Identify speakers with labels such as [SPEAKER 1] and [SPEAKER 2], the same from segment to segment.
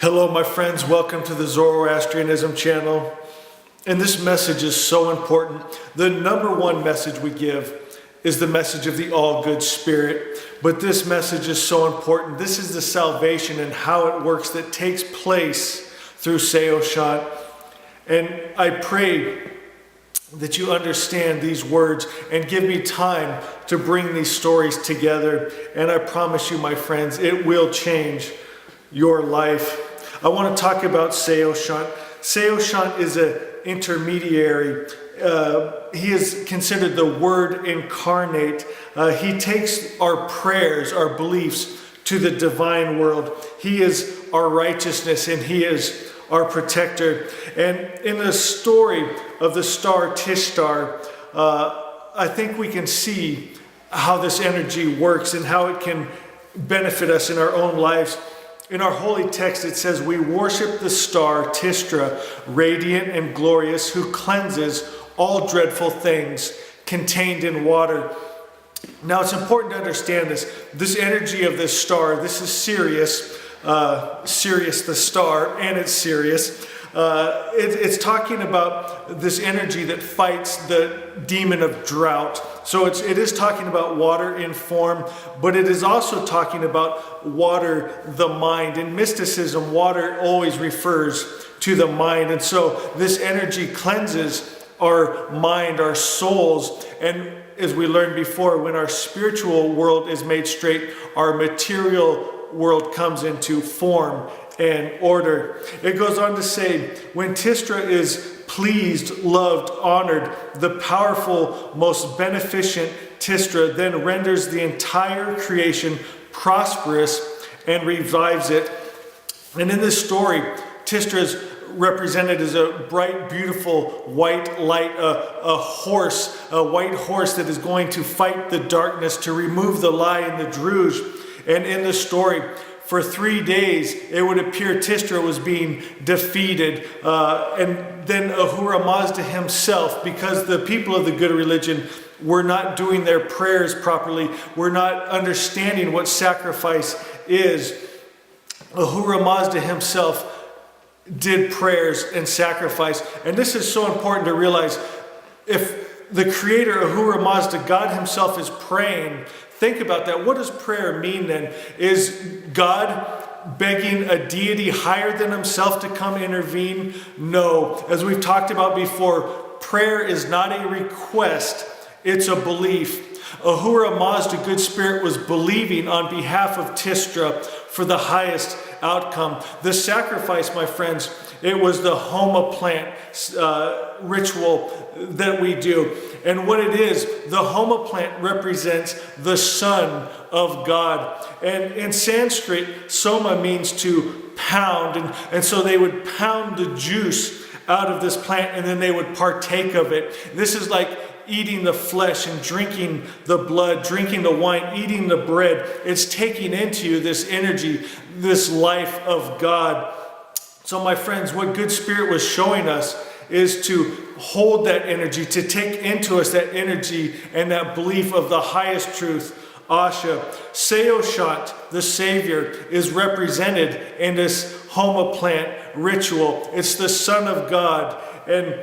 [SPEAKER 1] Hello, my friends. Welcome to the Zoroastrianism channel. And this message is so important. The number one message we give is the message of the all-good spirit. But this message is so important. This is the salvation and how it works that takes place through Saoshyant. And I pray that you understand these words and give me time to bring these stories together. And I promise you, my friends, it will change your life. I want to talk about Saoshyant. Saoshyant is an intermediary. He is considered the Word incarnate. He takes our prayers, our beliefs to the divine world. He is our righteousness and He is our protector. And in the story of the star Tishtar, I think we can see how this energy works and how it can benefit us in our own lives. In our holy text, it says, "We worship the star Tishtar, radiant and glorious, who cleanses all dreadful things contained in water." Now, it's important to understand this. This energy of this star, this is Sirius, Sirius the star, and it's Sirius. It's talking about this energy that fights the demon of drought. So it is talking about water in form, but it is also talking about water, the mind. In mysticism, water always refers to the mind. And so this energy cleanses our mind, our souls. And as we learned before, when our spiritual world is made straight, our material world comes into form and order. It goes on to say, when Tishtar is pleased, loved, honored, the powerful, most beneficent Tishtar then renders the entire creation prosperous and revives it. And in this story, Tishtar is represented as a bright, beautiful white light, a horse, a white horse that is going to fight the darkness, to remove the lie and the druge. And in the story, for 3 days, it would appear Tishtar was being defeated. And then Ahura Mazda himself, because the people of the good religion were not doing their prayers properly, were not understanding what sacrifice is, Ahura Mazda himself did prayers and sacrifice. And this is so important to realize. If the creator, Ahura Mazda, God himself, is praying, think about that. What does prayer mean then? Is God begging a deity higher than himself to come intervene? No. As we've talked about before, prayer is not a request, it's a belief. Ahura Mazda, good spirit, was believing on behalf of Tishtar for the highest outcome. The sacrifice, my friends, it was the Homa plant ritual that we do. And what it is, the Homa plant represents the Son of God. And in Sanskrit, Soma means to pound. And so they would pound the juice out of this plant and then they would partake of it. This is like eating the flesh and drinking the blood, drinking the wine, eating the bread. It's taking into you this energy, this life of God. So my friends, what Good Spirit was showing us is to hold that energy, to take into us that energy and that belief of the highest truth, asha. Saoshyant, the Savior, is represented in this Homa plant ritual. It's the Son of God. And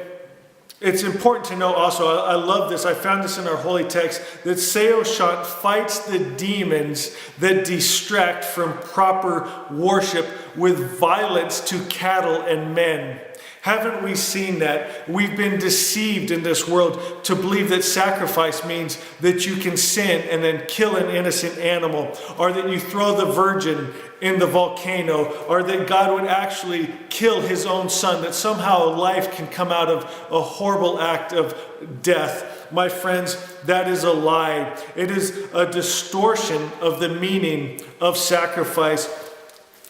[SPEAKER 1] it's important to know also, I love this, I found this in our holy text, that Saoshyant fights the demons that distract from proper worship with violence to cattle and men. Haven't we seen that? We've been deceived in this world to believe that sacrifice means that you can sin and then kill an innocent animal, or that you throw the virgin in the volcano, or that God would actually kill his own son, that somehow life can come out of a horrible act of death. My friends, that is a lie. It is a distortion of the meaning of sacrifice.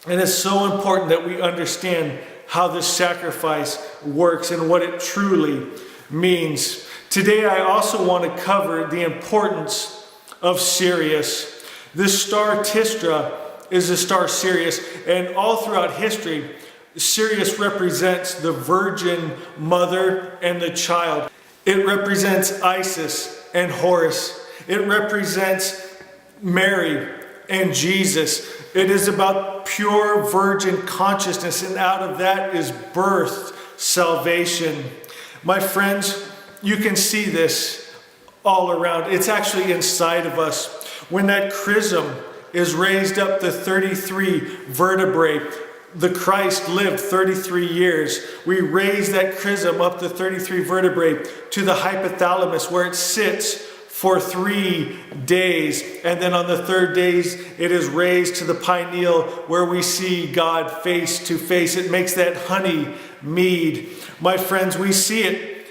[SPEAKER 1] And it's so important that we understand how this sacrifice works and what it truly means. Today, I also want to cover the importance of Sirius. This star Tishtar is the star Sirius, and all throughout history, Sirius represents the Virgin Mother and the child. It represents Isis and Horus. It represents Mary and Jesus. It is about pure virgin consciousness, and out of that is birthed salvation. My friends, you can see this all around. It's actually inside of us. When that chrism is raised up to 33 vertebrae, the Christ lived 33 years. We raise that chrism up to 33 vertebrae to the hypothalamus, where it sits for 3 days. And then on the third days, it is raised to the pineal, where we see God face to face. It makes that honey mead. My friends, we see it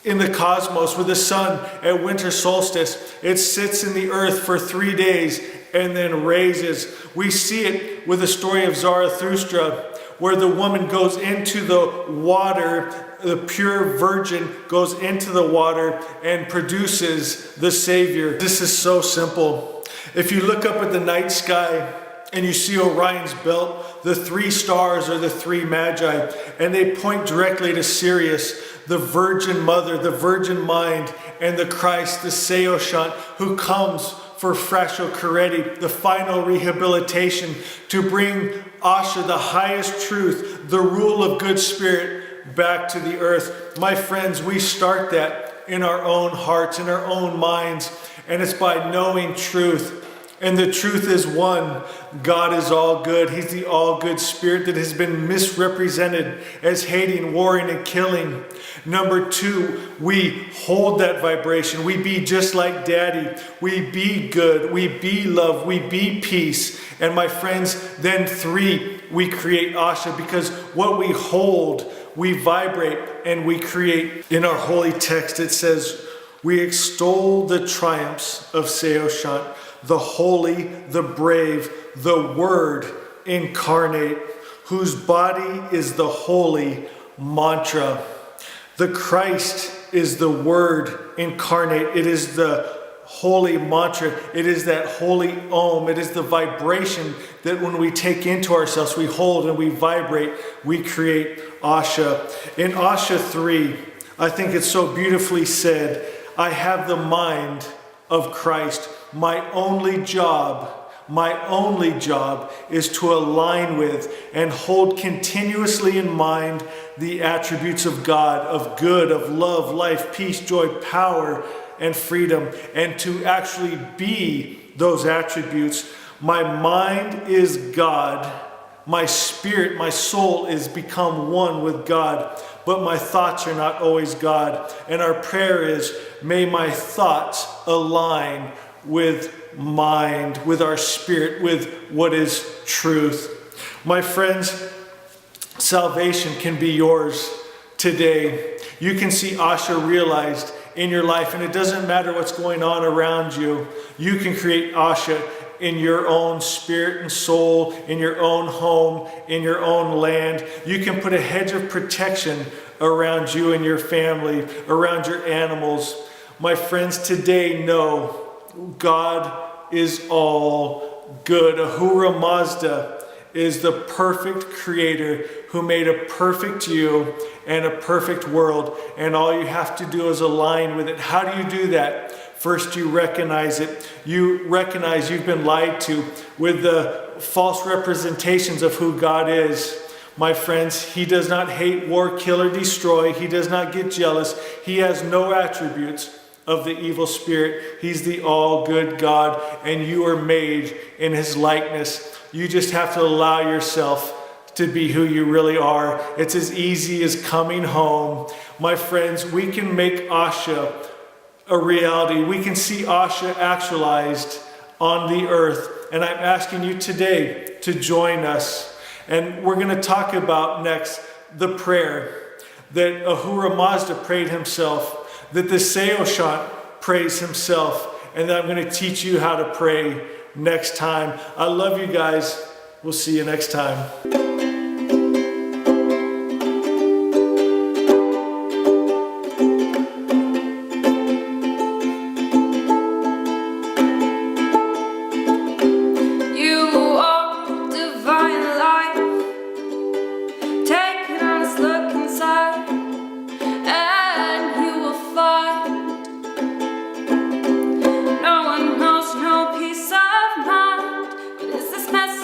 [SPEAKER 1] in the cosmos with the sun at winter solstice. It sits in the earth for 3 days and then raises. We see it with the story of Zarathustra, where the woman goes into the water, the pure virgin goes into the water and produces the Savior. This is so simple. If you look up at the night sky and you see Orion's belt, the 3 stars are the 3 magi, and they point directly to Sirius, the Virgin Mother, the Virgin Mind, and the Christ, the Saoshyant, who comes for Fractal Careti, the final rehabilitation, to bring Asha, the highest truth, the rule of good spirit, back to the earth. My friends, we start that in our own hearts, in our own minds, and it's by knowing truth. And the truth is one: God is all good. He's the all good spirit that has been misrepresented as hating, warring, and killing. Number 2, we hold that vibration. We be just like Daddy. We be good. We be love. We be peace. And my friends, then 3, we create Asha, because what we hold, we vibrate and we create. In our holy text, it says, we extol the triumphs of Saoshyant, the holy, the brave, the Word incarnate, whose body is the holy mantra. The Christ is the Word incarnate. It is the holy mantra. It is that holy Om. It is the vibration that when we take into ourselves, we hold and we vibrate, we create Asha. In Asha 3, I think it's so beautifully said, I have the mind of Christ. My only job is to align with and hold continuously in mind the attributes of God, of good, of love, life, peace, joy, power, and freedom, and to actually be those attributes. My mind is God. My spirit, my soul is become one with God, but my thoughts are not always God. And our prayer is, may my thoughts align with mind, with our spirit, with what is truth. My friends, salvation can be yours today. You can see Asha realized in your life, and it doesn't matter what's going on around you. You can create Asha in your own spirit and soul, in your own home, in your own land. You can put a hedge of protection around you and your family, around your animals. My friends, today know God is all good. Ahura Mazda is the perfect creator who made a perfect you and a perfect world. And all you have to do is align with it. How do you do that? First, you recognize it. You recognize you've been lied to with the false representations of who God is. My friends, He does not hate, war, kill, or destroy. He does not get jealous. He has no attributes of the evil spirit. He's the all good God, and you are made in His likeness. You just have to allow yourself to be who you really are. It's as easy as coming home. My friends, we can make Asha a reality. We can see Asha actualized on the earth. And I'm asking you today to join us. And we're going to talk about next the prayer that Ahura Mazda prayed himself, that the Saoshyant prays himself, and that I'm going to teach you how to pray next time. I love you guys. We'll see you next time.
[SPEAKER 2] Message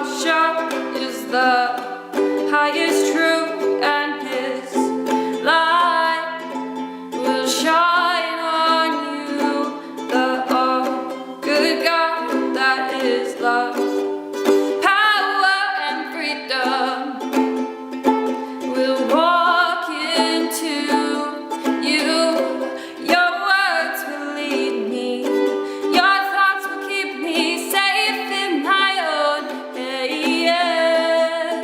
[SPEAKER 2] asha is the highest truth, and His light will shine on you. The all-good God that is love, power and freedom will walk into you. Your words will lead me, your thoughts will keep me safe in my own head.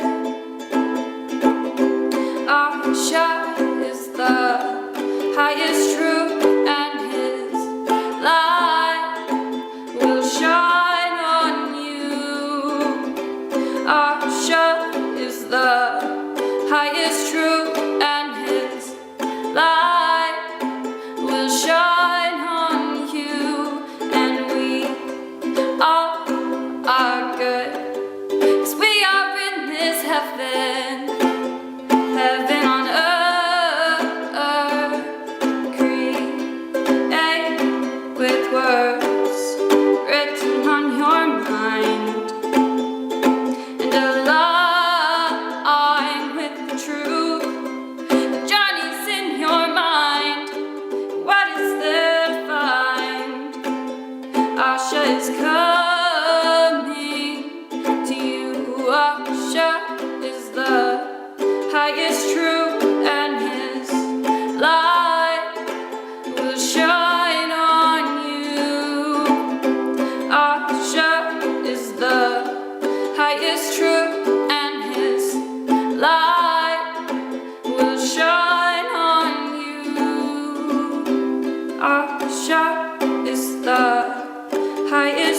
[SPEAKER 2] Asha is the highest truth, and His light will shine on you. Asha is the highest truth, and His light will shine on you. And we all are good, 'cause we are in this heaven, heaven on earth, create with words written on your mind, and align with the truth. The journey's in your mind. What is there to find? Asha is coming to you. Asha is the highest truth, and His light will shine on you. Asha is the highest truth, and His light will shine on you. Asha is the highest